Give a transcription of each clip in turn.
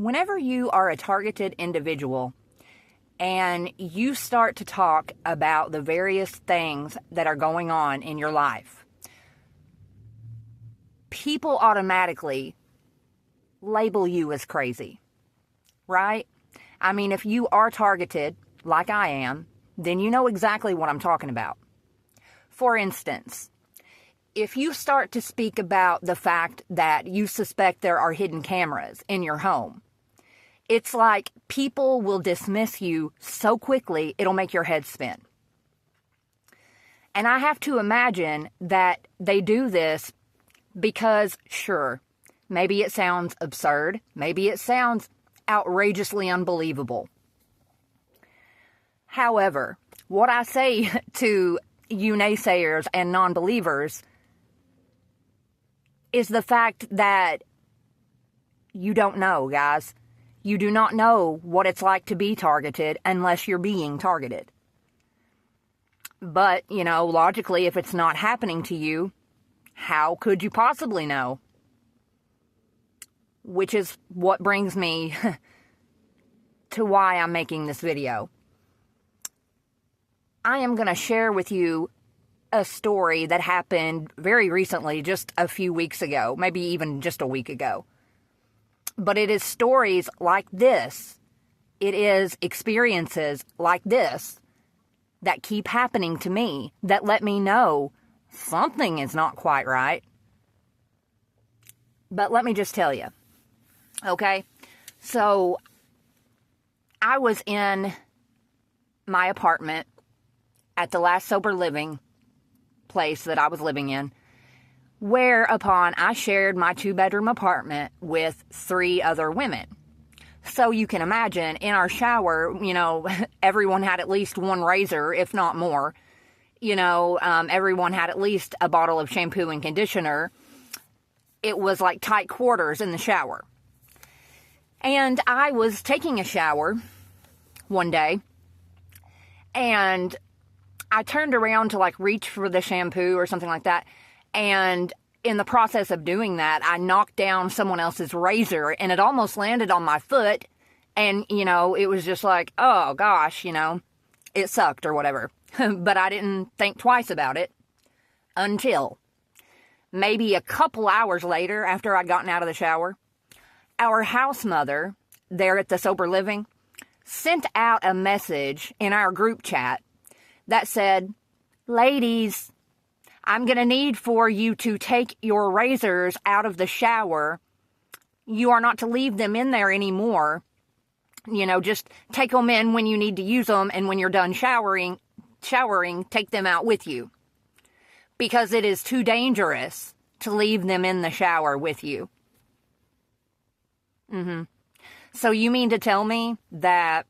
Whenever you are a targeted individual and you start to talk about the various things that are going on in your life, people automatically label you as crazy, right? I mean, if you are targeted, like I am, then you know exactly what I'm talking about. For instance, if you start to speak about the fact that you suspect there are hidden cameras in your home, it's like people will dismiss you so quickly, it'll make your head spin. And I have to imagine that they do this because, sure, maybe it sounds absurd, maybe it sounds outrageously unbelievable. However, what I say to you naysayers and non-believers is the fact that you don't know, guys. You do not know what it's like to be targeted unless you're being targeted. But, logically, if it's not happening to you, how could you possibly know? Which is what brings me to why I'm making this video. I am going to share with you a story that happened very recently, just a few weeks ago, maybe even just a week ago. But it is stories like this, it is experiences like this that keep happening to me that let me know something is not quite right. But let me just tell you, okay? So I was in my apartment at the last sober living place that I was living in, whereupon I shared my 2-bedroom apartment with 3 other women. So you can imagine, in our shower, everyone had at least one razor, if not more. Everyone had at least a bottle of shampoo and conditioner. It was like tight quarters in the shower. And I was taking a shower one day, and I turned around to reach for the shampoo or something like that. And in the process of doing that, I knocked down someone else's razor, and it almost landed on my foot. And, it was just like, oh gosh, it sucked or whatever. But I didn't think twice about it until maybe a couple hours later, after I'd gotten out of the shower, our house mother there at the sober living sent out a message in our group chat that said, ladies, I'm going to need for you to take your razors out of the shower. You are not to leave them in there anymore. Just take them in when you need to use them, and when you're done showering, take them out with you. Because it is too dangerous to leave them in the shower with you. So you mean to tell me that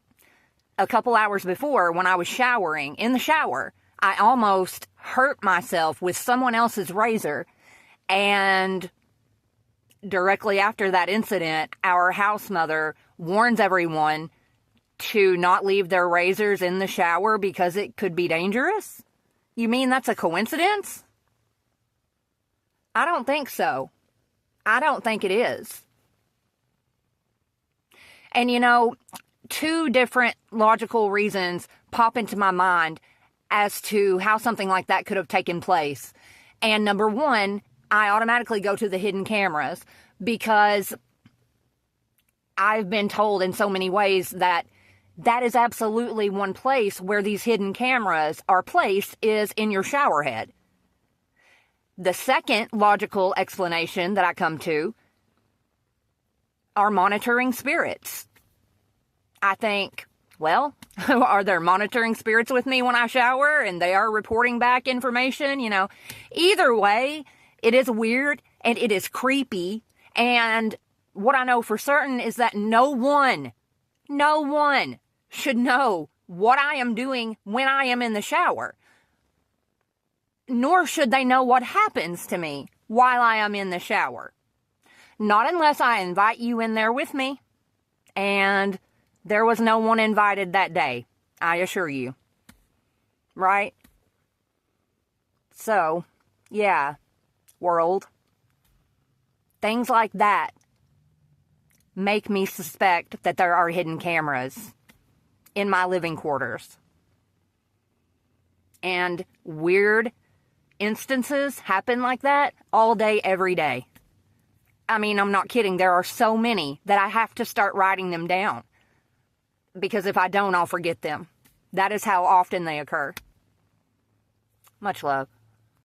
a couple hours before, when I was showering, in the shower, I almost hurt myself with someone else's razor, and directly after that incident, our house mother warns everyone to not leave their razors in the shower because it could be dangerous? You mean that's a coincidence? I don't think so. I don't think it is. And 2 different logical reasons pop into my mind as to how something like that could have taken place. And number 1, I automatically go to the hidden cameras, because I've been told in so many ways that is absolutely one place where these hidden cameras are placed, is in your shower head. The second logical explanation that I come to are monitoring spirits. I think, well, are there monitoring spirits with me when I shower and they are reporting back information? Either way, it is weird and it is creepy. And what I know for certain is that no one should know what I am doing when I am in the shower. Nor should they know what happens to me while I am in the shower. Not unless I invite you in there with me. And there was no one invited that day, I assure you. Right? So, yeah, world. Things like that make me suspect that there are hidden cameras in my living quarters. And weird instances happen like that all day, every day. I mean, I'm not kidding. There are so many that I have to start writing them down. Because if I don't, I'll forget them. That is how often they occur. Much love.